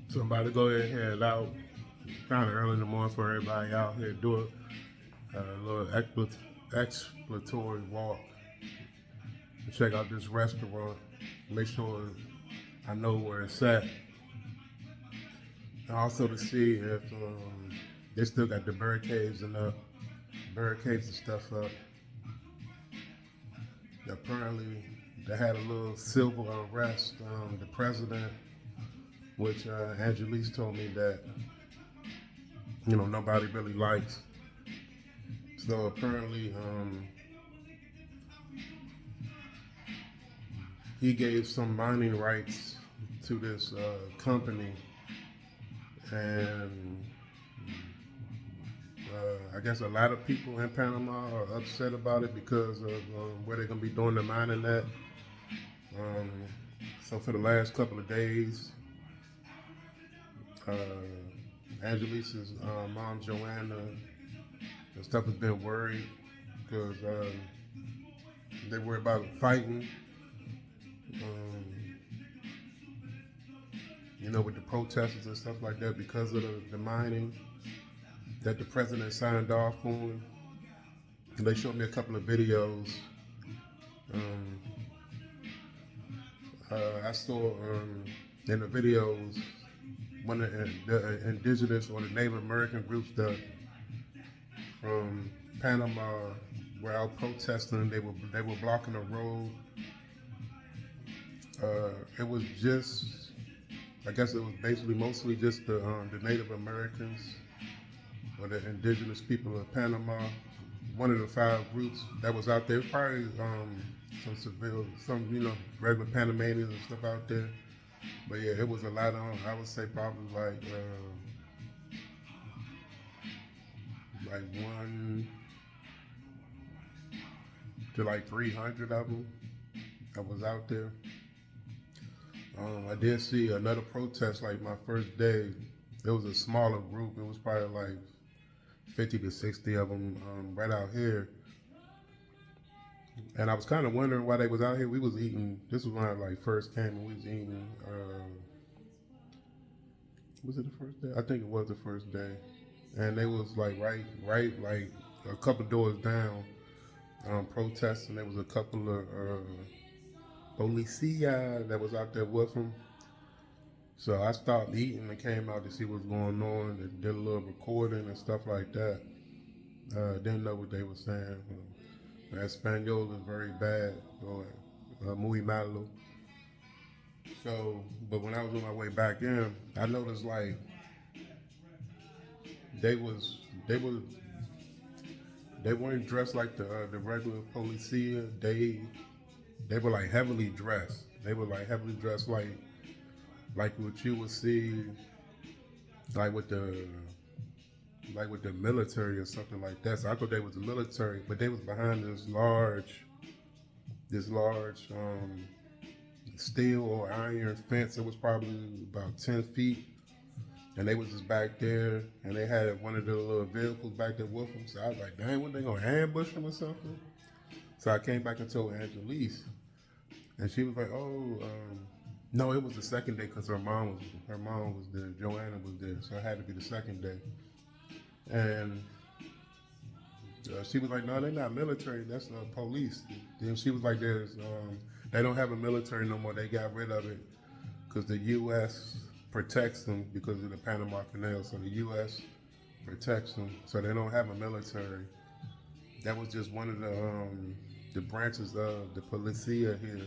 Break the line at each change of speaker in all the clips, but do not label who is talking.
So I'm about to go ahead and head out kind of early in the morning for everybody out here do a little exploratory walk and check out this restaurant. Make sure I know where it's at. And also to see if they still got the barricades and stuff up. Apparently, they had a little civil unrest. The president, which Angelique told me that nobody really likes. So apparently, he gave some mining rights to this company, and I guess a lot of people in Panama are upset about it because of where they're gonna be doing the mining at. Um, so for the last couple of days, uh, Angelisa's mom Joanna and stuff has been worried because they worry about fighting. Um, with the protesters and stuff like that because of the mining that the president signed off on. And they showed me a couple of videos. Um, I saw in the videos one of the indigenous or the Native American groups that from Panama were out protesting. They were blocking the road. It was just, I guess it was basically mostly just the Native Americans or the indigenous people of Panama. One of the 5 groups that was out there. It was probably some regular Panamanians and stuff out there. But yeah, it was a lot on. I would say probably like 1 to 300 of them that was out there. I did see another protest like my first day. It was a smaller group. It was probably like 50 to 60 of them right out here. And I was kind of wondering why they was out here. We was eating. This was when I first came, and we was eating. Was it the first day? I think it was the first day. And they was right, a couple doors down, protesting. There was a couple of policia that was out there with them. So I stopped eating and came out to see what's going on and did a little recording and stuff like that. Didn't know what they were saying. My Espanol is very bad, or muy malo. So, but when I was on my way back in, I noticed they was they was they weren't dressed like the regular policia. They were heavily dressed. They were heavily dressed like what you would see like with the with the military or something like that. So I thought they was the military, but they was behind this large steel or iron fence. It was probably about 10 feet. And they was just back there, and they had one of the little vehicles back there with them. So I was like, dang, what, they gonna ambush them or something? So I came back and told Angelique, and she was like, oh, no, it was the second day because her mom was there, Joanna was there, so it had to be the second day. And she was like, no, they're not military, that's police. Then she was like, they don't have a military no more, they got rid of it because the U.S. protects them because of the Panama Canal, so the U.S. protects them, so they don't have a military. That was just one of the branches of the policia here.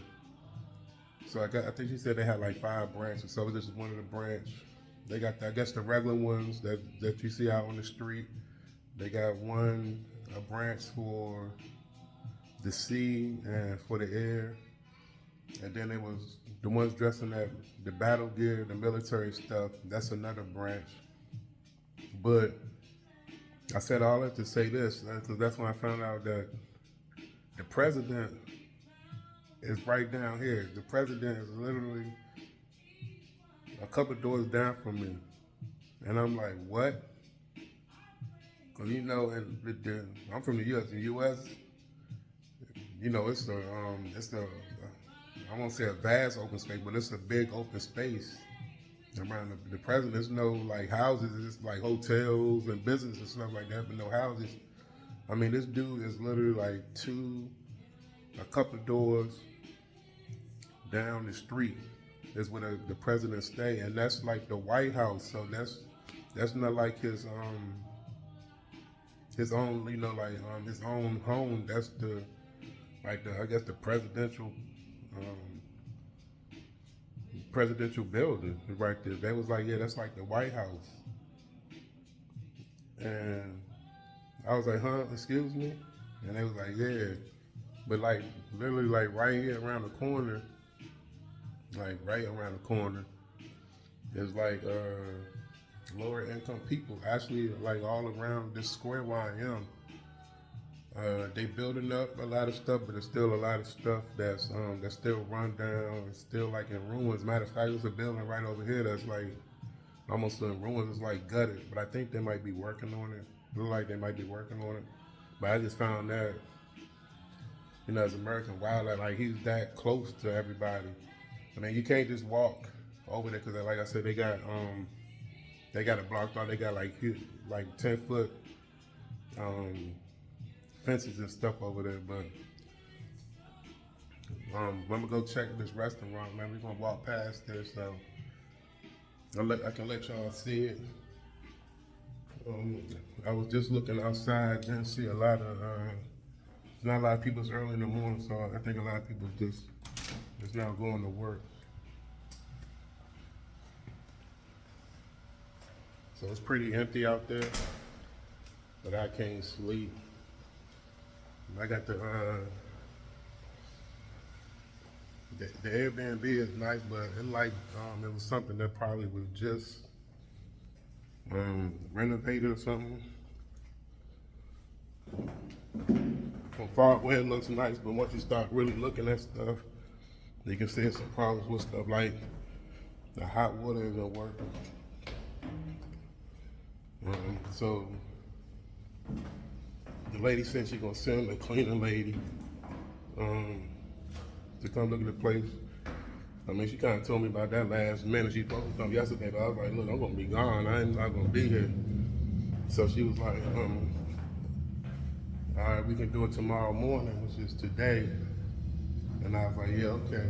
So I think she said they had 5 branches, so this is one of the branch. They got, I guess, the regular ones that you see out on the street. They got a branch for the sea and for the air. And then there was the ones dressed in the battle gear, the military stuff. That's another branch. But I said all that to say this, because that's when I found out that the president is right down here. The president is literally a couple doors down from me. And I'm like, what? Because, I'm from the U.S. The U.S., it's the I won't say a vast open space, but it's a big open space. Around the presidents, no like houses, it's like hotels and business and stuff like that, but no houses. I mean, this dude is literally like a couple of doors down the street is where the president stay, and that's like the White House. So that's not like his own, his own home. That's the I guess the um, presidential building right there. They was like, yeah, that's like the White House. And I was like, huh, excuse me? And they was like, yeah. But like literally like right here around the corner, like right around the corner, there's like lower income people. Actually like all around this square where I am. They building up a lot of stuff, but there's still a lot of stuff that's still run down. It's still like in ruins. Matter of fact, there's a building right over here that's like almost in ruins. It's like gutted, but I think they might be working on it. Look like they might be working on it. But I just found that, as American wildlife, like he's that close to everybody. I mean, you can't just walk over there because, like I said, they got it blocked off. They got like 10-foot fences and stuff over there. But I'm gonna go check this restaurant, man. We're gonna walk past there, so I can let y'all see it. I was just looking outside, didn't see a lot of. Not a lot of people. It's early in the morning, so I think a lot of people just now going to work. So it's pretty empty out there, but I can't sleep. I got the Airbnb is nice, but it was something that probably was just renovated or something. From far away it looks nice, but once you start really looking at stuff, you can see some problems with stuff like the hot water isn't working. So the lady said she's gonna send a cleaning lady to come look at the place. I mean, she kind of told me about that last minute. She supposed to come yesterday, but I was like, look, I'm gonna be gone. I'm not gonna be here. So she was like, all right, we can do it tomorrow morning, which is today. And I was like, yeah, okay.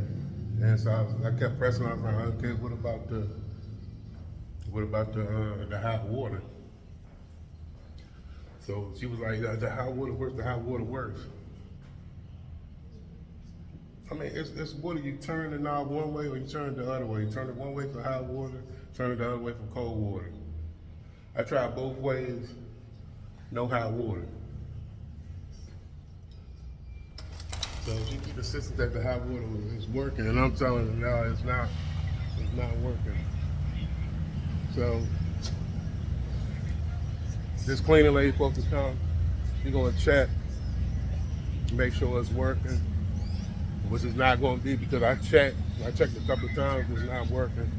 And so I kept pressing. I was like, okay, what about the hot water? So she was like, the hot water works. The hot water works. I mean, it's water. You turn the knob one way or you turn it the other way. You turn it one way for hot water, turn it the other way for cold water. I tried both ways, no hot water. So she keep insisting that the hot water is working, and I'm telling her, no, it's not working. So this cleaning lady supposed to come. She's gonna check, make sure it's working, which is not gonna be because I checked a couple of times, it's not working.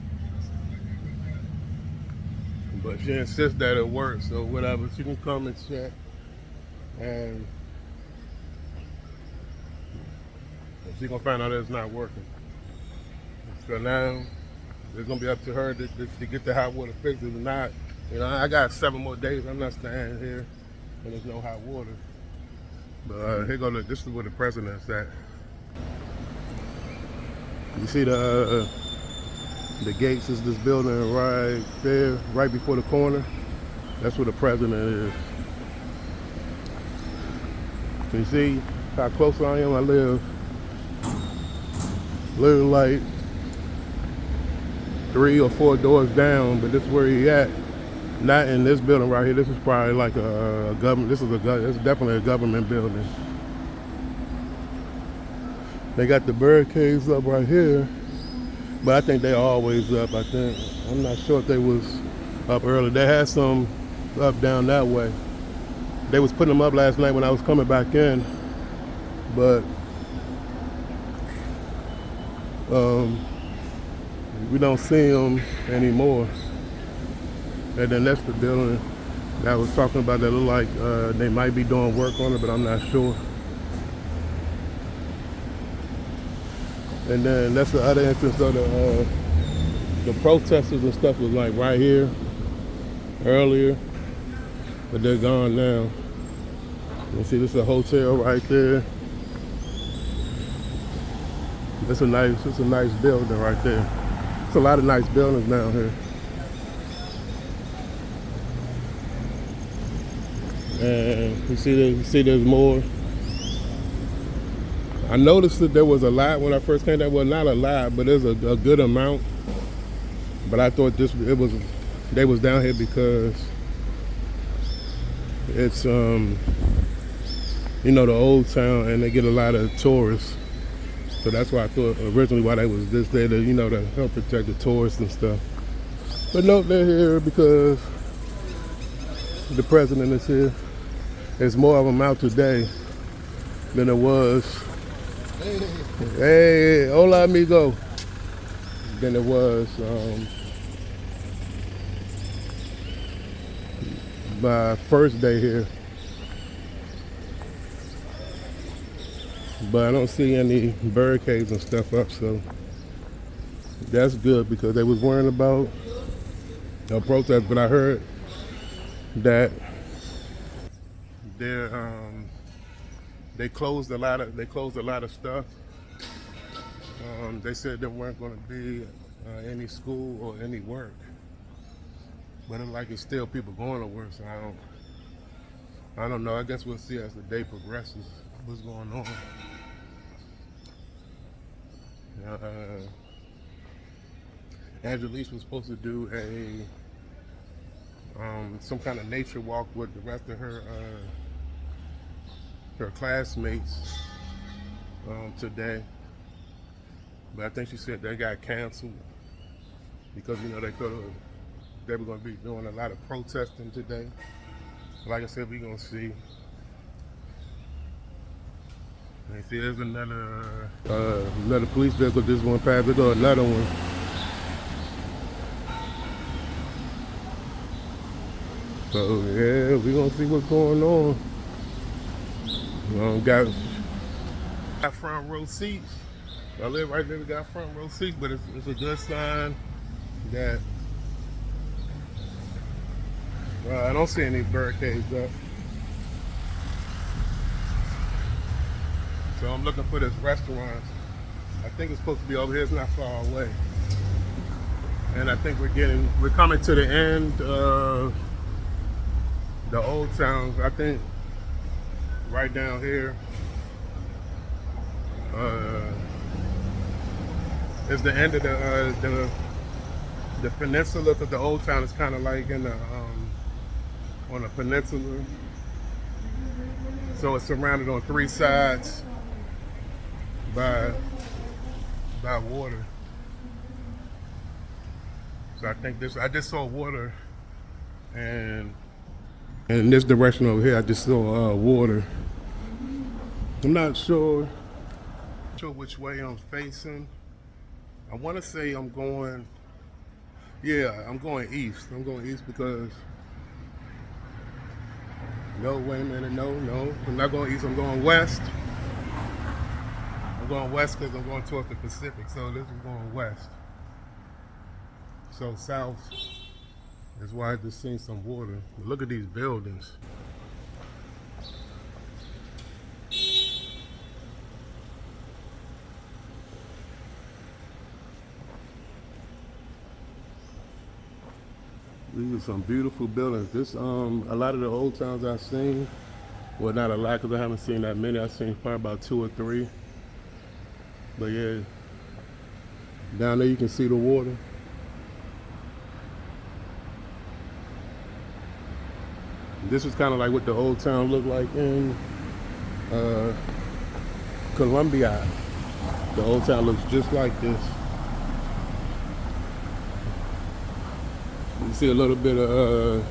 But she insists that it works, so whatever, she can come and check, and she's gonna find out that it's not working. So now it's gonna be up to her to get the hot water fixed. If not, I got 7 more days. I'm not staying here, and there's no hot water. But this is where the president's at. You see the gates is this building right there, right before the corner. That's where the president is. You see how close I am? I live literally like 3 or 4 doors down, but this is where he at. Not in this building right here. This is probably like a government. This is definitely a government building. They got the barricades up right here, but I think they're always up. I'm not sure if they was up early. They had some up down that way. They was putting them up last night when I was coming back in, but we don't see them anymore. And then that's the building that I was talking about that look like they might be doing work on it, but I'm not sure. And then that's the other entrance of The protesters and stuff was like right here earlier, but they're gone now. You see, this is a hotel right there. It's a nice building right there. It's a lot of nice buildings down here. And you see there's more. I noticed that there was a lot when I first came there. Well, not a lot, but there's a good amount. But I thought they was down here because it's the old town, and they get a lot of tourists. So that's why I thought originally why they was this there to to help protect the tourists and stuff. But no, they're here because the president is here. There's more of them out today than there was. Hey, hola amigo. Than it was my first day here. But I don't see any barricades and stuff up, so that's good because they was worrying about a protest. But I heard that they closed a lot of stuff. They said there weren't going to be any school or any work, but it's still people going to work. So I don't know. I guess we'll see as the day progresses what's going on. Angelique was supposed to do some kind of nature walk with the rest of her classmates today, but I think she said they got canceled because they were going to be doing a lot of protesting today. Like I said, we're going to see. And see, there's another police vehicle just went past. There go another one. So yeah, we're gonna see what's going on. Got front row seats. I live right there. We got front row seats, but it's a good sign that I don't see any barricades up. So I'm looking for this restaurant. I think it's supposed to be over here. It's not far away. And I think we're coming to the end of the old town. I think right down here is the end of the peninsula, because the old town is kind of like in the on a peninsula. So it's surrounded on three sides by water. So I think I just saw water, and in this direction over here I just saw water. I'm not sure which way I'm facing. I want to say I'm going east. I'm going east because no, wait a minute, no, I'm not going east. I'm going west. I'm going west because I'm going towards the Pacific. So this is going west. So south is why I just seen some water. But look at these buildings. These are some beautiful buildings. This a lot of the old towns I've seen, well, not a lot because I haven't seen that many. I've seen probably about 2 or 3. But yeah, down there you can see the water. This is kind of like what the old town looked like in Colombia. The old town looks just like this. You see a little bit of,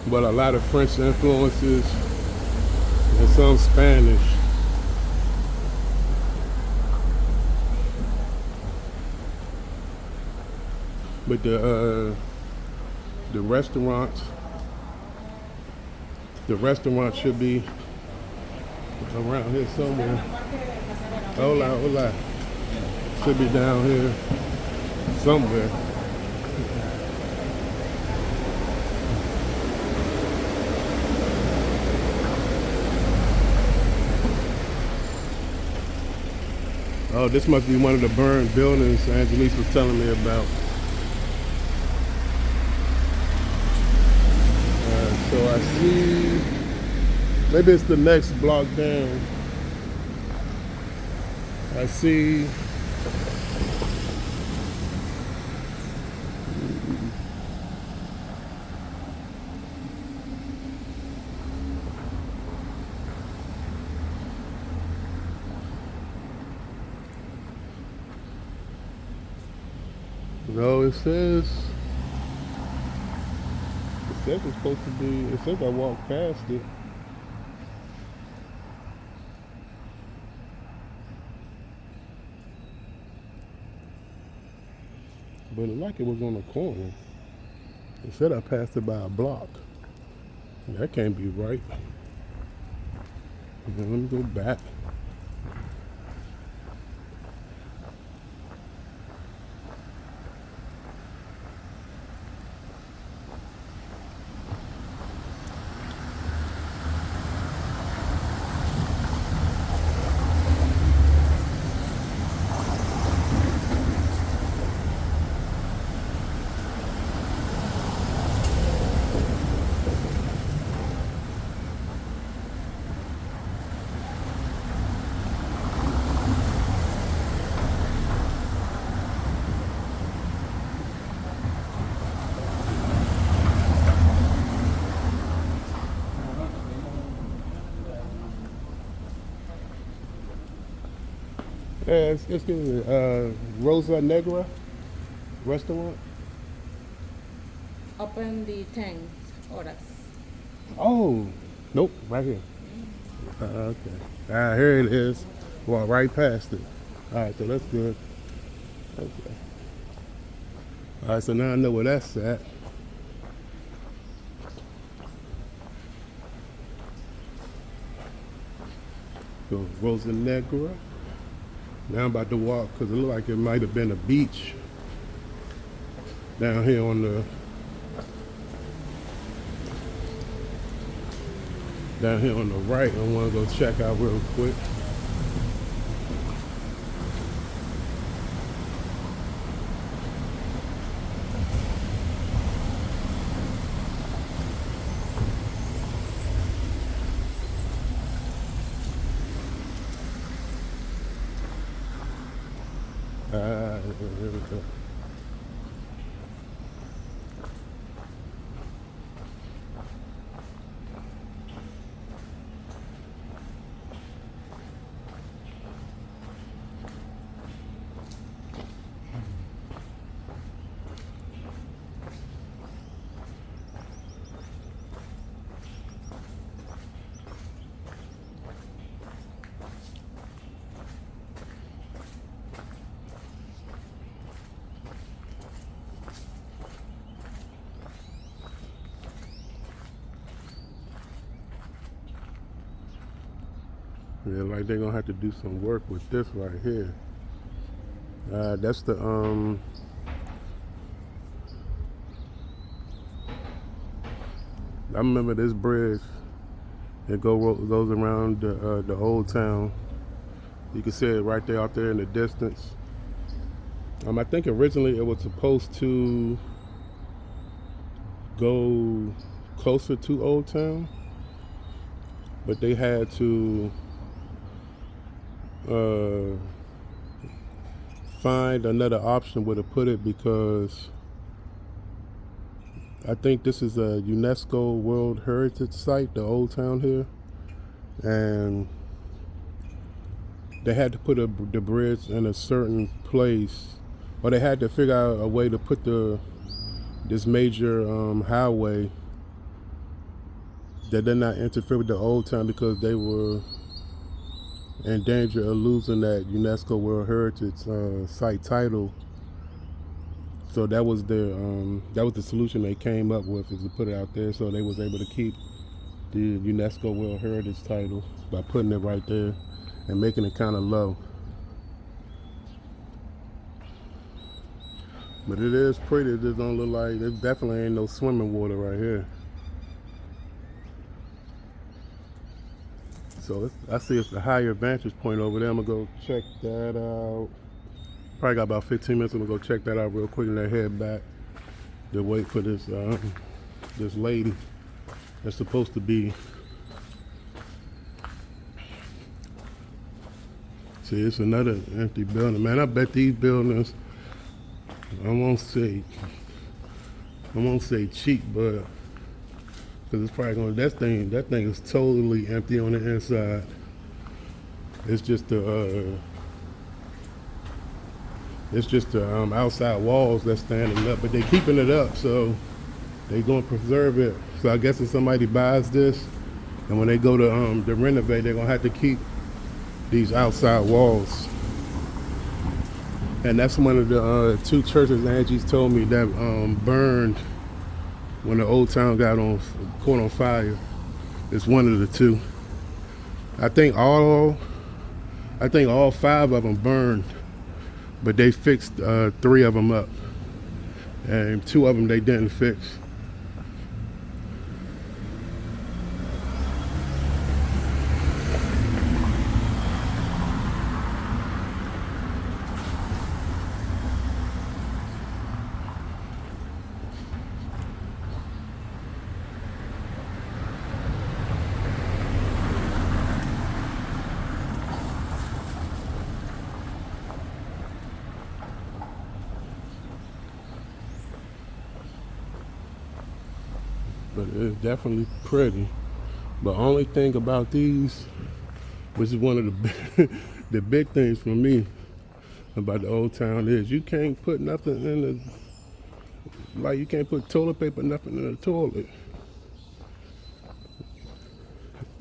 but a lot of French influences and some Spanish. But the restaurants should be around here somewhere. Hola. Should be down here somewhere. Oh, this must be one of the burned buildings Angelique was telling me about. So I see, maybe it's the next block down. I see no, it says it's supposed to be, it says I walked past it. But it looked like it was on the corner. It said I passed it by a block. That can't be right. Let me go back. Yeah, excuse me, Rosa Negra restaurant?
Open the 10 horas.
Oh, nope, right here. Okay. Here it is. Walk right past it. All right, so that's good. Okay. All right, so now I know where that's at. So Rosa Negra. Now I'm about to walk because it looked like it might have been a beach down here on the right. I want to go check out real quick. Here we go. Yeah, like they're gonna have to do some work with this right here. That's the I remember this bridge. It goes around the old town. You can see it right there out there in the distance. I think originally it was supposed to go closer to Old Town, but they had to find another option where to put it because I think this is a UNESCO World Heritage Site, the Old Town here, and they had to put the bridge in a certain place, or they had to figure out a way to put this major highway that did not interfere with the Old Town because they were in danger of losing that UNESCO World Heritage Site title. So that was the solution they came up with, is to put it out there so they was able to keep the UNESCO World Heritage title by putting it right there and making it kind of low. But it is pretty. It just don't look like, there definitely ain't no swimming water right here. So I see it's the higher vantage point over there. I'm gonna go check that out. Probably got about 15 minutes. I'm gonna go check that out real quick and then head back to wait for this this lady that's supposed to be. See, it's another empty building, man. I bet these buildings, I won't say cheap, but because it's probably gonna, that thing is totally empty on the inside. It's just the outside walls that's standing up, but they keeping it up, so they gonna preserve it. So I guess if somebody buys this, and when they go to renovate, they're gonna have to keep these outside walls. And that's one of the two churches Angie's told me that burned when the old town caught on fire. It's one of the two. I think all 5 of them burned, but they fixed 3 of them up, and 2 of them they didn't fix. But it's definitely pretty. But only thing about these, which is one of the big things for me about the old town, is you can't put nothing in the, like you can't put toilet paper, nothing in the toilet.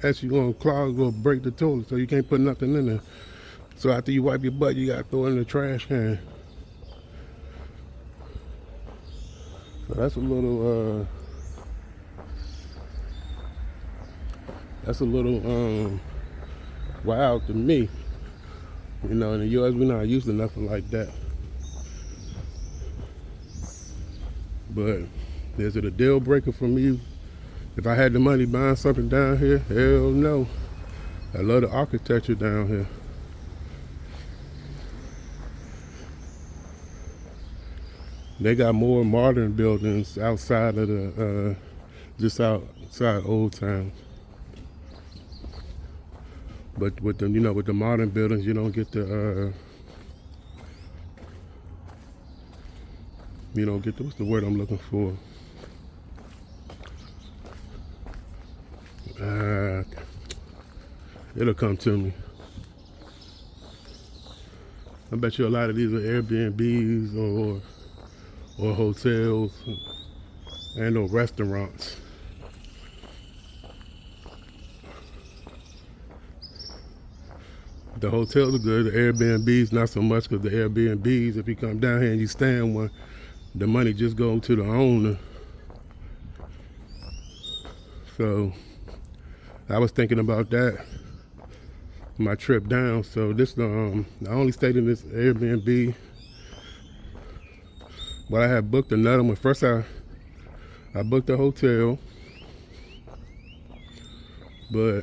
As you gonna clog or break the toilet, so you can't put nothing in there. So after you wipe your butt, you gotta throw it in the trash can. So that's a little wild to me. You know, in the US we're not used to nothing like that. But is it a deal breaker for me if I had the money buying something down here? Hell no. I love the architecture down here. They got more modern buildings outside of the just outside Old Town. But with the with the modern buildings, you don't get the what's the word I'm looking for? It'll come to me. I bet you a lot of these are Airbnbs or hotels and or restaurants. The hotels are good, the Airbnbs not so much, because the Airbnbs, if you come down here and you stay in one, the money just goes to the owner. So I was thinking about that my trip down. So this I only stayed in this Airbnb, but I had booked another one. First I booked a hotel, but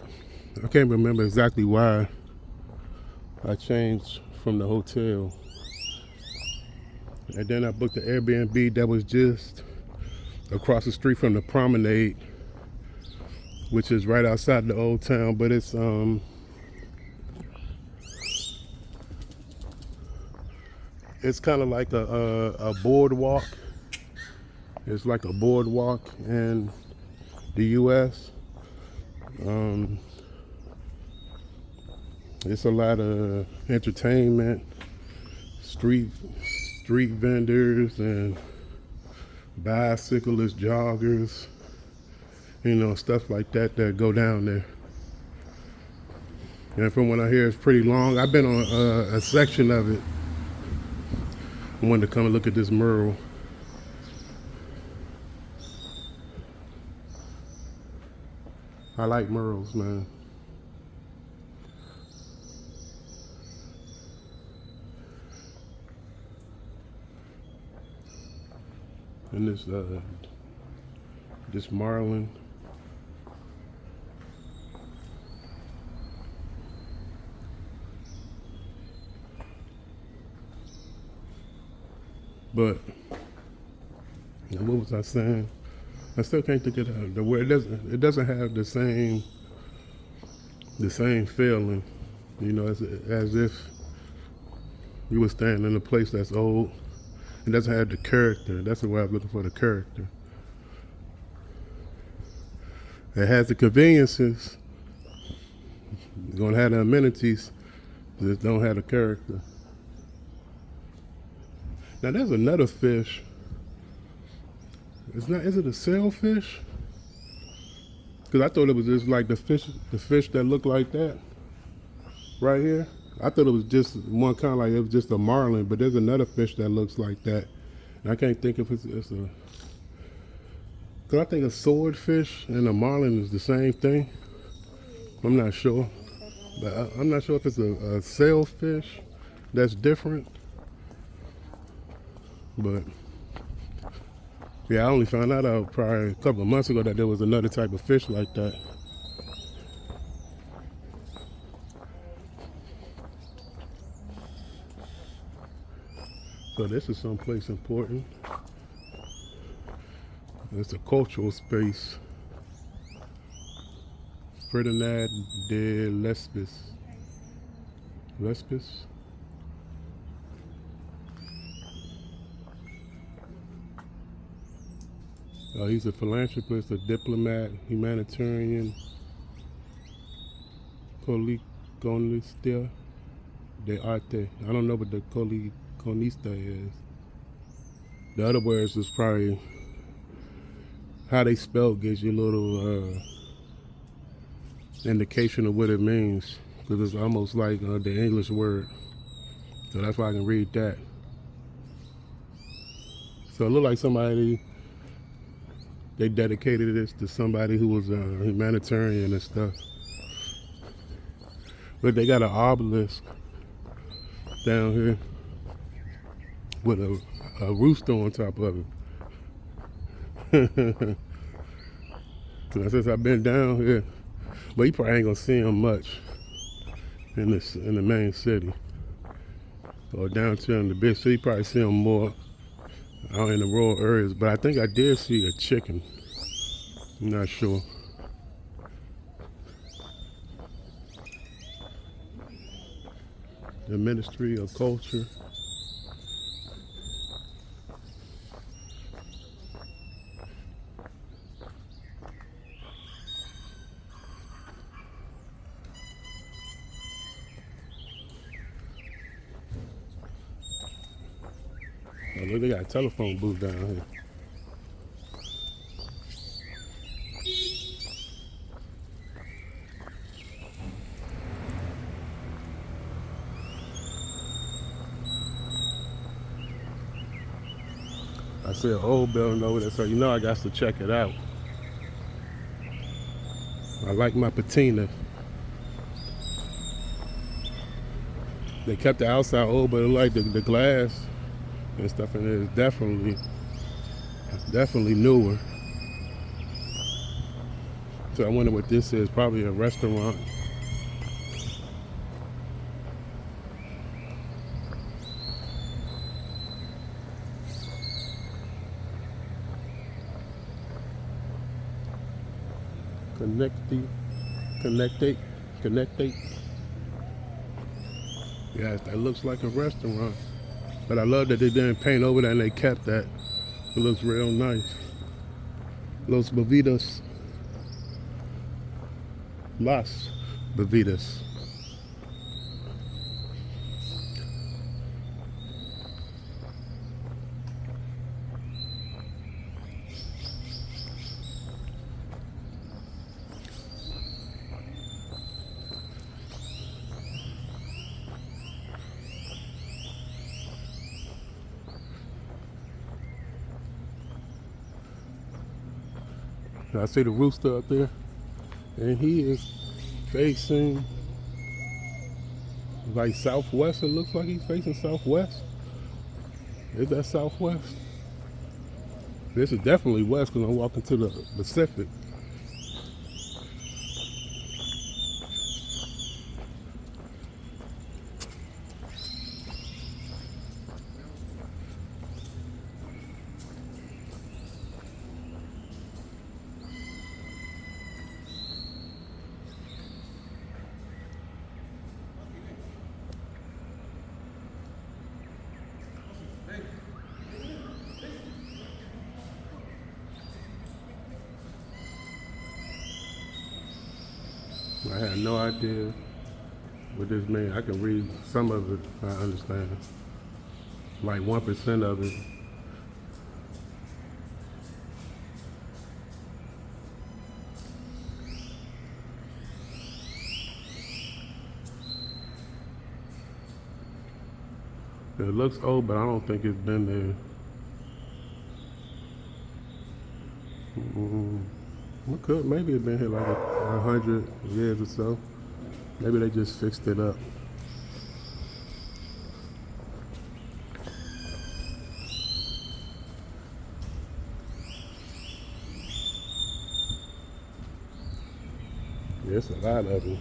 I can't remember exactly why I changed from the hotel. And then I booked the Airbnb that was just across the street from the promenade, which is right outside the old town, but it's kind of like a boardwalk. It's like a boardwalk in the US. It's a lot of entertainment, street vendors, and bicyclists, joggers, stuff like that go down there. And from what I hear, it's pretty long. I've been on a section of it. I wanted to come and look at this mural. I like murals, man. and this marlin. But what was I saying? I still can't think of the word. It doesn't have the same feeling, you know, as if you were staying in a place that's old. It doesn't have the character. That's the way I'm looking for, the character. It has the conveniences. It's gonna have the amenities. Just don't have the character. Now there's another fish. Is it a sailfish? Because I thought it was just like the fish that look like that right here. I thought it was just one kind, like it was just a marlin, but there's another fish that looks like that. And I can't think if it's a, because I think a swordfish and a marlin is the same thing. I'm not sure. But I'm not sure if it's a sailfish that's different. But yeah, I only found out probably a couple of months ago that there was another type of fish like that. So this is someplace important. It's a cultural space. Ferdinand de Lesbos. Lesbos? He's a philanthropist, a diplomat, humanitarian, coleccionista de arte. I don't know what the coleccionista is. The other words is probably how they spell gives you a little indication of what it means, because it's almost like the English word. So that's why I can read that. So it looked like they dedicated this to somebody who was a humanitarian and stuff. But they got an obelisk down here with a rooster on top of it. So since I've been down here, but you probably ain't gonna see him much in the main city or downtown in the big city. You probably see him more out in the rural areas. But I think I did see a chicken. I'm not sure. The Ministry of Culture. Oh, look, they got a telephone booth down here. I see an old building over there, so you know I got to check it out. I like my patina. They kept the outside old, but I like the glass and stuff in there is definitely newer. So I wonder what this is. Probably a restaurant. Connectate. Yeah, that looks like a restaurant. But I love that they didn't paint over that and they kept that. It looks real nice. Las Bebidas. I see the rooster up there, and he is facing like southwest. It looks like he's facing southwest. Is that southwest? This is definitely west because I'm walking to the Pacific. I had no idea what this means. I can read some of it, I understand. Like 1% of it. It looks old, but I don't think it's been there. It could, maybe it's been here like 100 years or so. Maybe they just fixed it up. There's a lot of them.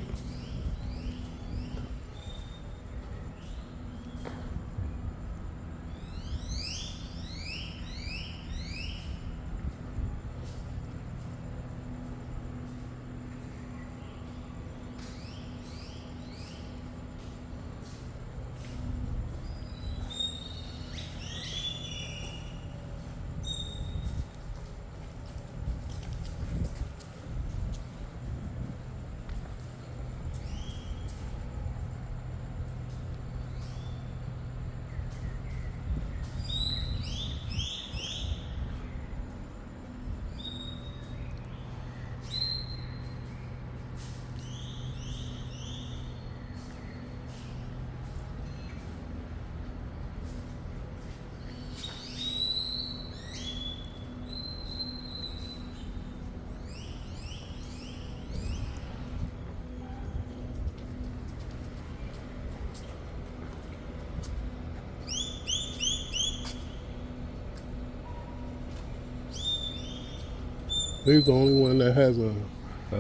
He's the only one that has a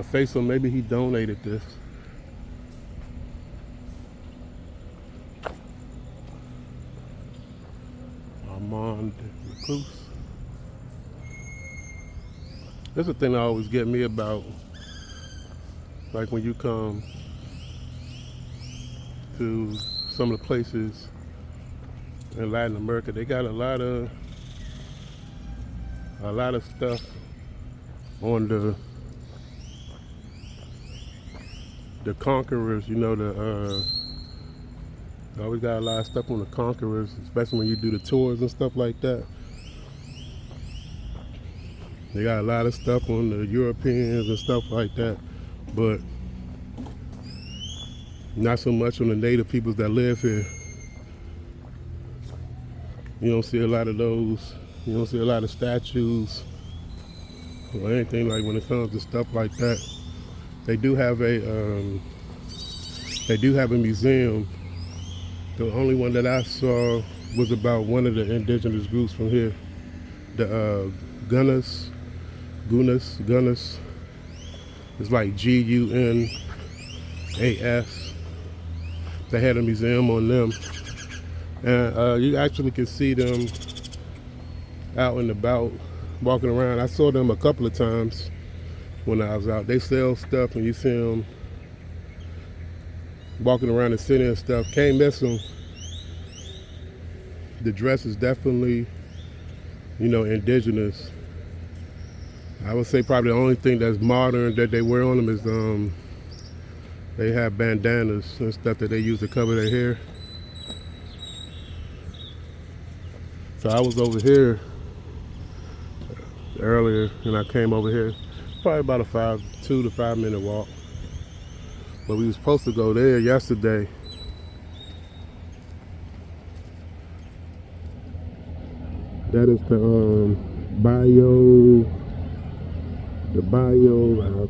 face, so maybe he donated this. Armand Recluse. That's the thing that always get me about, like when you come to some of the places in Latin America, they got a lot of stuff on the conquerors, you know, they always got a lot of stuff on the conquerors, especially when you do the tours and stuff like that. They got a lot of stuff on the Europeans and stuff like that, but not so much on the native peoples that live here. You don't see a lot of those. You don't see a lot of statues or anything like when it comes to stuff like that. They do have a museum. The only one that I saw was about one of the indigenous groups from here, the Gunas. It's like Gunas. They had a museum on them, and you actually can see them out and about, walking around. I saw them a couple of times when I was out. They sell stuff, and you see them walking around the city and stuff. Can't miss them. The dress is definitely, you know, indigenous. I would say probably the only thing that's modern that they wear on them is they have bandanas and stuff that they use to cover their hair. So I was over here earlier, and I came over here. Probably about a 2 to 5 minute walk. But we were supposed to go there yesterday. That is the I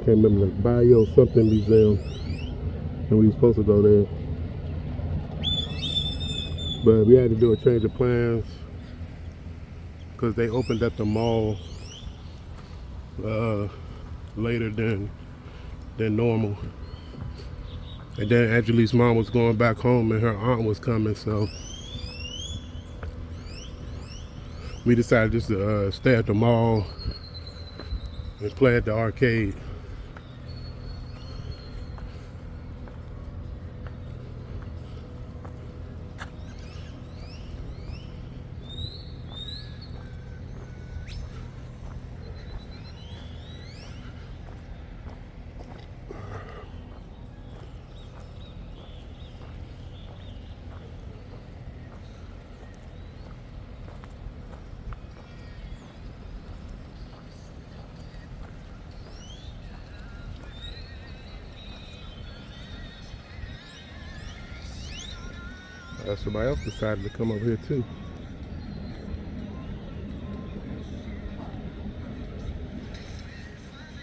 can't remember, the bio something museum. And we were supposed to go there. But we had to do a change of plans. because they opened up the mall later than normal. And then Angelique's mom was going back home and her aunt was coming, so we decided just to stay at the mall and play at the arcade. Somebody else decided to come over here too.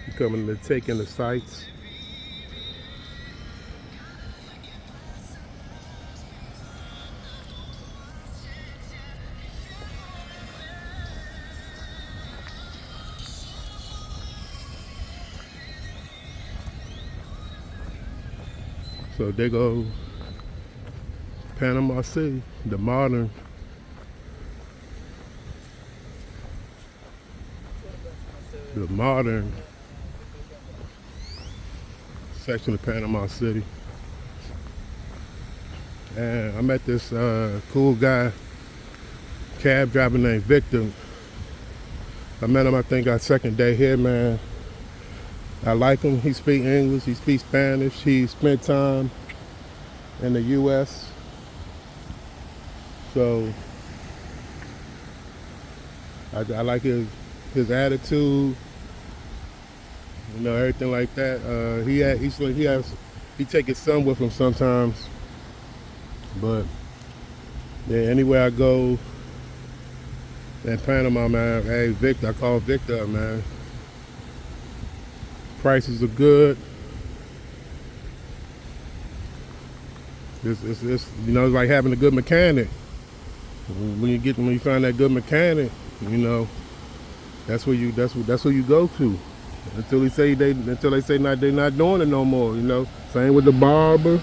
You're coming to take in the sights. So there go Panama City, the modern section of Panama City. And I met this cool guy, cab driver named Victor. I met him, I think, our second day here, man. I like him. He speaks English, he speaks Spanish. He spent time in the U.S. So I like his attitude, you know, everything like that. He take his son with him sometimes, but yeah, anywhere I go in Panama, man, hey Victor, I call Victor up, man. Prices are good. It's you know, it's like having a good mechanic. When you find that good mechanic, you know, that's who you go to until they say they're not doing it no more. You know, same with the barber.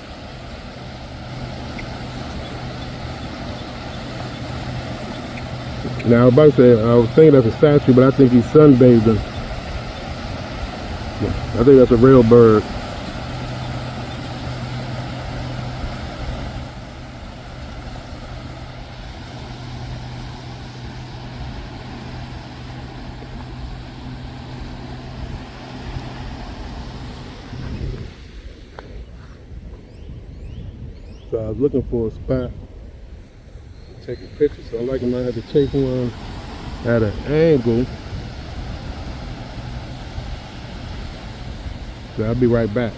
Now I was thinking that's a statue, but I think he's sunbathing. I think that's a real bird. So I was looking for a spot to take a picture, so I might have to take one at an angle. So I'll be right back.